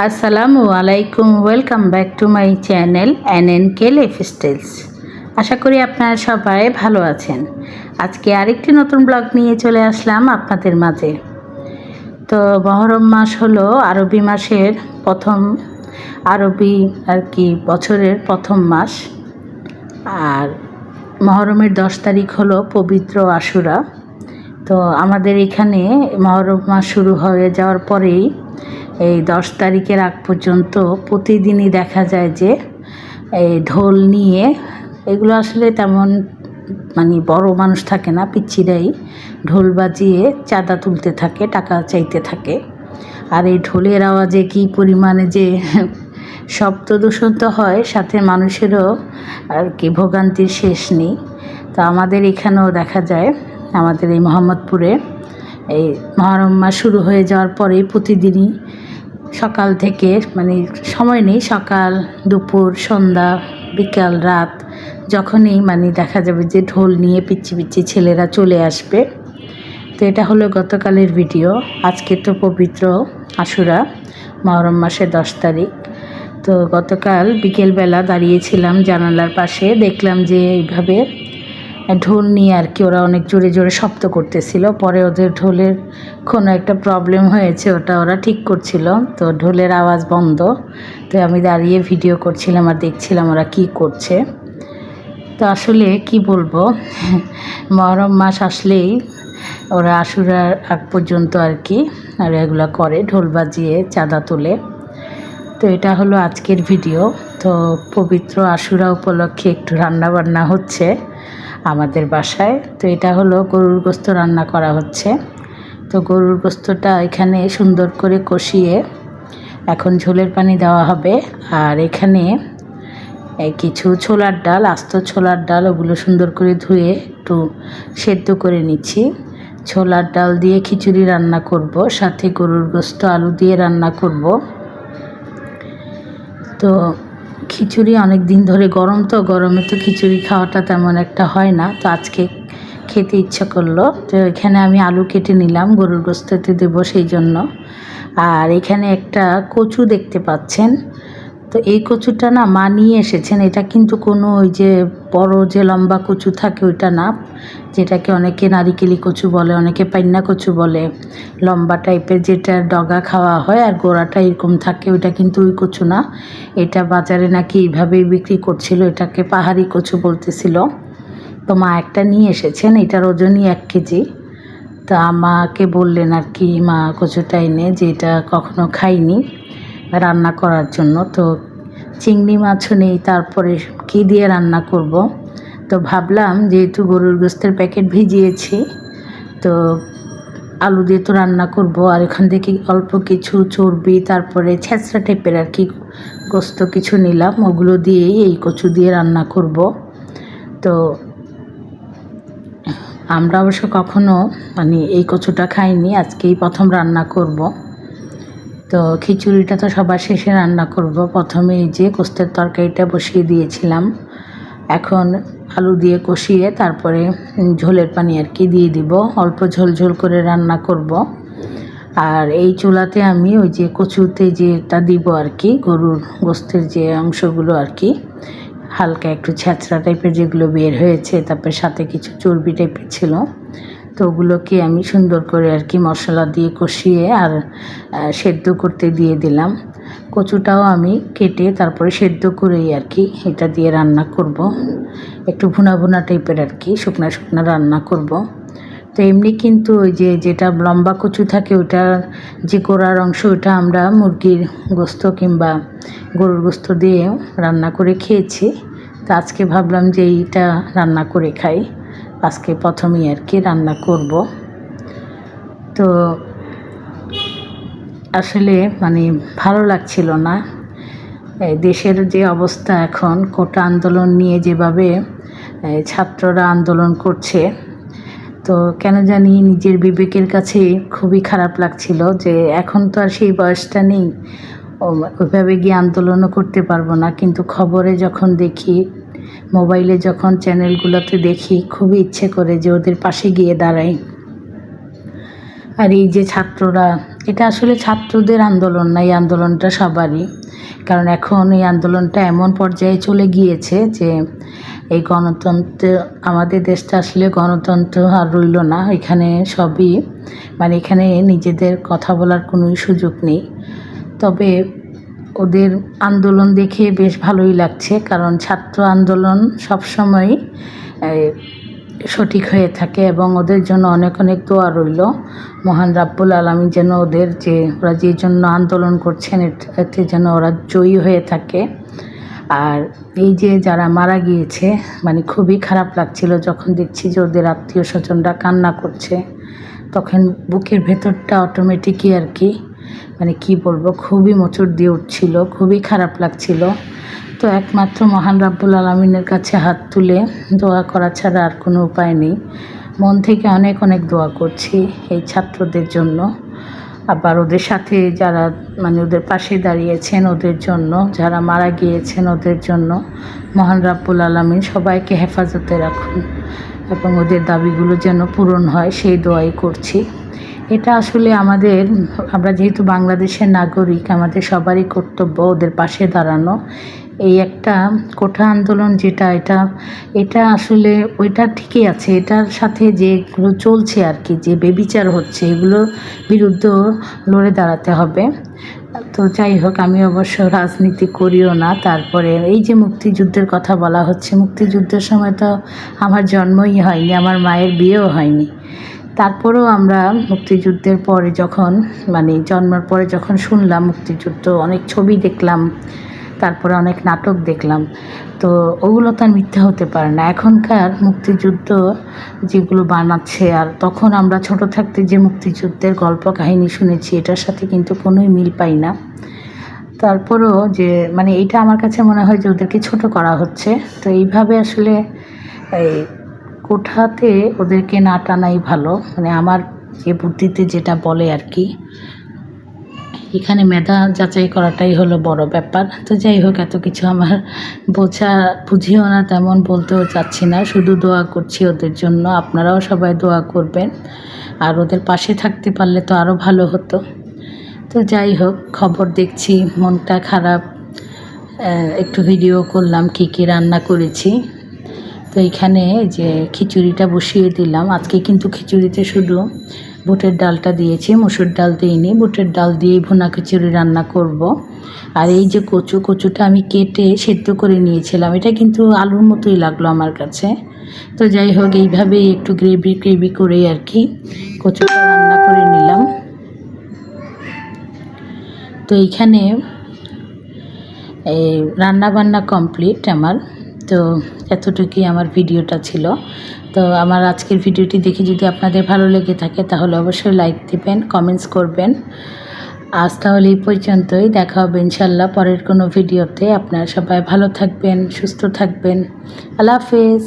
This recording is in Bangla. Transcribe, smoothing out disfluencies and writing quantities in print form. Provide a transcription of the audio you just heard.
আসসালামু আলাইকুম, welcome back to my channel NNK lifestyles. আশা করি আপনারা সবাই ভালো আছেন। আজকে আরেকটি নতুন ব্লগ নিয়ে চলে আসলাম আপনাদের মাঝে। তো মহরম মাস হলো আরবি মাসের বছরের প্রথম মাস। আর মহরমের 10 তারিখ হলো পবিত্র আশুরা। তো আমাদের এখানে মহরম মাস শুরু হয়ে যাওয়ার পরেই এই 10 তারিখের আগ পর্যন্ত প্রতিদিনই দেখা যায় যে এই ঢোল নিয়ে, এগুলো আসলে তেমন বড় মানুষ থাকে না, পিচ্চিরাই ঢোল বাজিয়ে চাঁদা তুলতে থাকে, টাকা চাইতে থাকে। আর এই ঢোলের আওয়াজে কী পরিমাণে যে শব্দ দূষণ তো হয়, সাথে মানুষেরও ভোগান্তির শেষ নেই। তো আমাদের এখানেও দেখা যায়, আমাদের এই মোহাম্মদপুরে এই মহরম মাস শুরু হয়ে যাওয়ার পরেই প্রতিদিনই সকাল থেকে সময় নেই, সকাল দুপুর সন্ধ্যা বিকাল রাত যখনই দেখা যাবে যে ঢোল নিয়ে পিচ্ছি পিচ্ছি ছেলেরা চলে আসবে। তো এটা হলো গতকালের ভিডিও। আজকে তো পবিত্র আশুরা, মহরম মাসের 10 তারিখ। তো গতকাল বিকেলবেলা দাঁড়িয়েছিলাম জানালার পাশে, দেখলাম যে এইভাবে ঢোল নিয়ে ওরা অনেক জোরে জোরে শব্দ করতেছিল। পরে ওদের ঢোলের কোনো একটা প্রবলেম হয়েছে, ওটা ওরা ঠিক করছিল। তো ঢোলের আওয়াজ বন্ধ। তো আমি দাঁড়িয়ে ভিডিও করছিলাম আর দেখছিলাম ওরা কি করছে। তো আসলে কি বলবো, মহরম মাস আসলেই ওরা আশুরার আগ পর্যন্ত আর এগুলো করে, ঢোল বাজিয়ে চাঁদা তোলে। তো এটা হলো আজকের ভিডিও। তো পবিত্র আশুরা উপলক্ষে একটু রান্না বান্না হচ্ছে আমাদের বাসায়। তো এটা হলো গরুর গোস্ত রান্না করা হচ্ছে। তো গরুর গোস্তটা এখানে সুন্দর করে কষিয়ে এখন ঝোলের পানি দেওয়া হবে। আর এখানে কিছু ছোলার ডাল, আস্ত ছোলার ডাল, ওগুলো সুন্দর করে ধুয়ে একটু সেদ্ধ করে নিচ্ছি। ছোলার ডাল দিয়ে খিচুড়ি রান্না করব, সাথে গরুর গোস্ত আলু দিয়ে রান্না করব। তো খিচুড়ি অনেক দিন ধরে, গরমে তো খিচুড়ি খাওয়াটা তেমন একটা হয় না। তো আজকে খেতে ইচ্ছা করলো। তো এখানে আমি আলু কেটে নিলাম গরুর গোস্ততে দেবো সেই জন্য। আর এখানে একটা কচু দেখতে পাচ্ছেন। তো এই কচুটা না মা নিয়ে এসেছেন। এটা কিন্তু কোনো ওই যে বড় যে লম্বা কচু থাকে ওইটা না, যেটাকে অনেকে নারিকেলি কচু বলে, অনেকে পাইন্না কচু বলে, লম্বা টাইপের, যেটা ডগা খাওয়া হয় আর গোড়াটা এরকম থাকে, ওইটা কিন্তু ওই কচু না। এটা বাজারে নাকি এইভাবেই বিক্রি করছিল, এটাকে পাহাড়ি কচু বলতেছিল। তো মা একটা নিয়ে এসেছেন, এটার ওজনই 1 কেজি। তা আমাকে বললেন মা কচুটা এনে, যে এটা কখনো খাইনি, রান্না করার জন্য। তো চিংড়ি মাছও নেই, তারপরে কী দিয়ে রান্না করব। তো ভাবলাম যেহেতু গরুর গোস্তের প্যাকেট ভিজিয়েছি, তো আলু দিয়ে তো রান্না করব। আর এখান থেকে অল্প কিছু চর্বি, তারপরে ছেঁচড়া টাইপের গোস্ত কিছু নিলাম, ওগুলো দিয়েই এই কচু দিয়ে রান্না করব। তো আমরা অবশ্য কখনো এই কচুটা খাইনি, আজকেই প্রথম রান্না করব। তো খিচুড়িটা তো সবার শেষে রান্না করব। প্রথমে এই যে গোস্তের তরকারিটা বসিয়ে দিয়েছিলাম, এখন আলু দিয়ে কষিয়ে তারপরে ঝোলের পানি দিয়ে দিব। অল্প ঝোল ঝোল করে রান্না করব। আর এই চুলাতে আমি ওই যে কচুতে যেটা দিব গরুর গোস্তের যে অংশগুলো হালকা একটু ছেঁচড়া টাইপের যেগুলো বের হয়েছে, তারপরে সাথে কিছু চর্বি টাইপের ছিল, তো ওগুলোকে আমি সুন্দর করে মশলা দিয়ে কষিয়ে আর সেদ্ধ করতে দিয়ে দিলাম। কচুটাও আমি কেটে তারপরে সেদ্ধ করেই এটা দিয়ে রান্না করব। একটু ভুনা ভুনা টাইপের শুকনা শুকনা রান্না করব। তো এমনি কিন্তু ওই যেটা লম্বা কচু থাকে, ওটার যে গোড়ার অংশ, ওটা আমরা মুরগির গোস্ত কিংবা গরুর গোস্ত দিয়ে রান্না করে খেয়েছি। তো আজকে ভাবলাম যে এইটা রান্না করে খাই, আজকে প্রথমেই রান্না করব। তো আসলে ভালো লাগছিল না দেশের যে অবস্থা এখন, কোটা আন্দোলন নিয়ে যেভাবে ছাত্ররা আন্দোলন করছে। তো কেন জানি নিজের বিবেকের কাছে খুবই খারাপ লাগছিল যে এখন তো আর সেই বয়সটা নেই, ওইভাবে গিয়ে আন্দোলনও করতে পারবো না। কিন্তু খবরে যখন দেখি, মোবাইলে যখন চ্যানেলগুলোতে দেখি, খুবই ইচ্ছে করে যে ওদের পাশে গিয়ে দাঁড়াই। আর এই যে ছাত্ররা, এটা আসলে ছাত্রদের আন্দোলন না, এই আন্দোলনটা সবারই। কারণ এখন এই আন্দোলনটা এমন পর্যায়ে চলে গিয়েছে যে এই গণতন্ত্র, আমাদের দেশটা আসলে গণতন্ত্র আর রইল না। এখানে সবই মানে এখানে নিজেদের কথা বলার কোনো সুযোগ নেই। তবে ওদের আন্দোলন দেখে বেশ ভালোই লাগছে, কারণ ছাত্র আন্দোলন সবসময় সঠিক হয়ে থাকে এবং ওদের জন্য অনেক অনেক দোয়া রইল। মহান রাব্বুল আলামিন যেন ওদের যে ওরা যে জন্য আন্দোলন করছেন এতে যেন ওরা জয়ী হয়ে থাকে। আর এই যে যারা মারা গিয়েছে, মানে খুবই খারাপ লাগছিল যখন দেখছি যে ওদের আত্মীয় স্বজনরা কান্না করছে, তখন বুকের ভেতরটা অটোমেটিকই আর কি মানে কি বলবো, খুবই মোচড় দিয়ে উঠছিল, খুবই খারাপ লাগছিল। তো একমাত্র মহান রাব্বুল আলামিনের কাছে হাত তুলে দোয়া করা ছাড়া আর কোনো উপায় নেই। মন থেকে অনেক অনেক দোয়া করছি এই ছাত্রদের জন্য, আবার ওদের সাথে যারা মানে ওদের পাশে দাঁড়িয়েছেন ওদের জন্য, যারা মারা গিয়েছেন ওদের জন্য। মহান রাব্বুল আলামিন সবাইকে হেফাজতে রাখুন এবং ওদের দাবিগুলো যেন পূরণ হয় সেই দোয়াই করছি। এটা আসলে আমরা যেহেতু বাংলাদেশের নাগরিক, আমাদের সবারই কর্তব্য ওদের পাশে দাঁড়ানো। এই একটা কোঠা আন্দোলন যেটা, এটা আসলে ওইটা ঠিকই আছে, এটার সাথে যেগুলো চলছে আর কি, যে বেবিচার হচ্ছে, এগুলোর বিরুদ্ধে লড়ে দাঁড়াতে হবে। তো যাই হোক, আমি অবশ্য রাজনীতি করিও না। তারপরে এই যে মুক্তিযুদ্ধের কথা বলা হচ্ছে, মুক্তিযুদ্ধের সময় তো আমার জন্মই হয়নি, আমার মায়ের বিয়েও হয়নি। তারপরেও আমরা মুক্তিযুদ্ধের পরে যখন মানে জন্মের পরে যখন শুনলাম মুক্তিযুদ্ধ, অনেক ছবি দেখলাম, তারপরে অনেক নাটক দেখলাম, তো ওগুলো তো আর মিথ্যা হতে পারে না। এখনকার মুক্তিযুদ্ধ যেগুলো বানাচ্ছে আর তখন আমরা ছোট থাকতে যে মুক্তিযুদ্ধের গল্প কাহিনী শুনেছি, এটার সাথে কিন্তু কোনোই মিল পাই না। তারপরেও যে মানে এইটা আমার কাছে মনে হয় যে ওদেরকে ছোট করা হচ্ছে। তো এইভাবে আসলে এই কোঠাতে ওদেরকে না টানাই ভালো, মানে আমার যে বুদ্ধিতে যেটা বলে আর কি। এখানে মেধা যাচাই করাটাই হলো বড় ব্যাপার। তো যাই হোক, এত কিছু আমার বুঝিও না, তেমন বলতেও চাচ্ছি না, শুধু দোয়া করছি ওদের জন্য। আপনারাও সবাই দোয়া করবেন, আর ওদের পাশে থাকতে পারলে তো আরও ভালো হতো। তো যাই হোক, খবর দেখছি, মনটা খারাপ। একটু ভিডিও করলাম কী কী রান্না করেছি। তো এখানে যে খিচুড়িটা বসিয়ে দিলাম, আজকে কিন্তু খিচুড়িতে শুধু বুটের ডালটা দিয়েছি, মসুর ডাল দিইনি। বুটের ডাল দিয়ে ভুনা খিচুড়ি রান্না করব। আর এই যে কচুটা আমি কেটে সেদ্ধ করে নিয়েছিলাম, এটা কিন্তু আলুর মতোই লাগলো আমার কাছে। তো যাই হোক, এইভাবেই একটু গ্রেভি করেই আর কি কচুটা রান্না করে নিলাম। তো এইখানে রান্না বান্না কমপ্লিট আমার। তো এতটুকুই আমার ভিডিওটা ছিল। তো আমার আজকের ভিডিওটি দেখে যদি আপনাদের ভালো লেগে থাকে তাহলে অবশ্যই লাইক দিবেন, কমেন্টস করবেন। আজ তাহলে এই পর্যন্তই, দেখা হবে ইনশাল্লাহ পরের কোনো ভিডিওতে। আপনারা সবাই ভালো থাকবেন, সুস্থ থাকবেন। আল্লাহ হাফেজ।